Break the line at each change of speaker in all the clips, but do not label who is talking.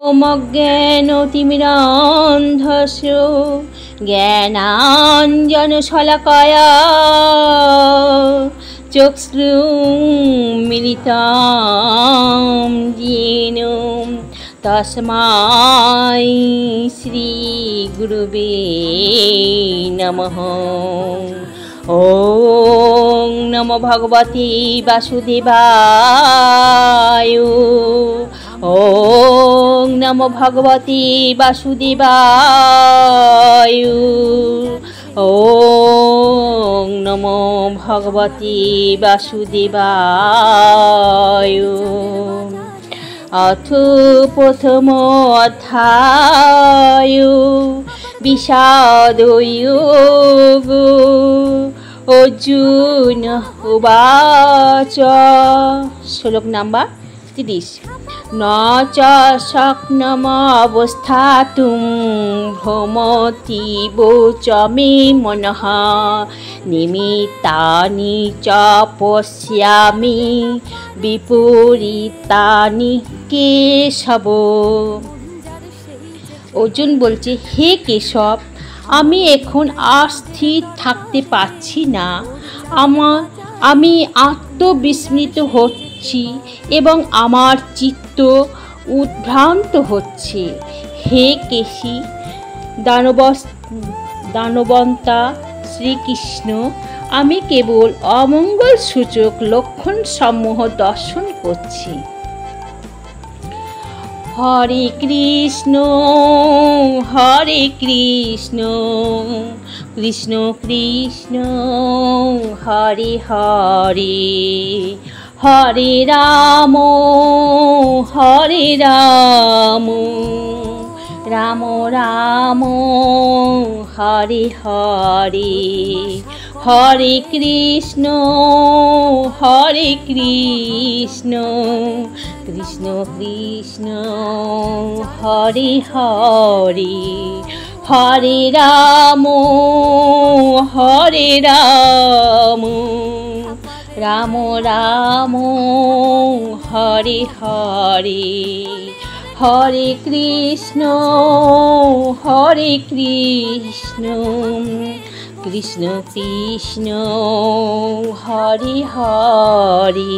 অজ্ঞানতিমিরান্ধস্য জ্ঞানাঞ্জনশলাকয়া চক্ষুর্মিলিतं येन তস্मै শ্রীগুরুবে নমঃ। ওং নমো ভগবতে বাসুদেবায়। ওং নমো ভগবতে বাসুদেবায়। ওং নমো ভগবতে বাসুদেবায়। অথ প্রথম অধ্যায় বিষাদয়োগ। অর্জুন উবাচ। শ্লোক নাম্বার 30। ন চ শক্নমবস্থাতুং ভ্রমতীব চ মে মনঃ নিমিত্তানি চ পশ্যামি বিপরীতানি কেশব। অর্জুন বলছে, হে কেশব, আমি এখন আর স্থির থাকতে পারছি না। আমি আত্মবিস্মৃত হচ্ছি এবং আমার চিত্ত উদ্ভ্রান্ত হচ্ছে। হে কেশী, দানবন্তা শ্রীকৃষ্ণ, আমি কেবল অমঙ্গলসূচক লক্ষণসমূহ দর্শন করছি। হরে কৃষ্ণ হরে কৃষ্ণ কৃষ্ণ কৃষ্ণ হরে হরে হরে রাম রাম রাম হরে হরে হরে কৃষ্ণ কৃষ্ণ কৃষ্ণ হরে হরে হরে রাম রাম রাম হরে হরে হরে কৃষ্ণ কৃষ্ণ কৃষ্ণ হরে হরে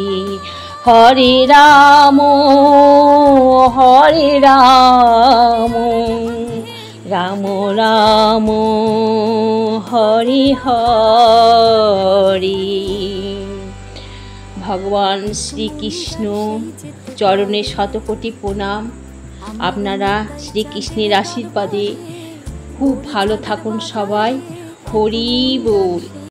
হরে রাম রাম রাম হরে হরে। ভগবান শ্রীকৃষ্ণ চরণে শতকোটি প্রণাম। আপনারা শ্রীকৃষ্ণের আশীর্বাদে খুব ভালো থাকুন সবাই। হরি বল।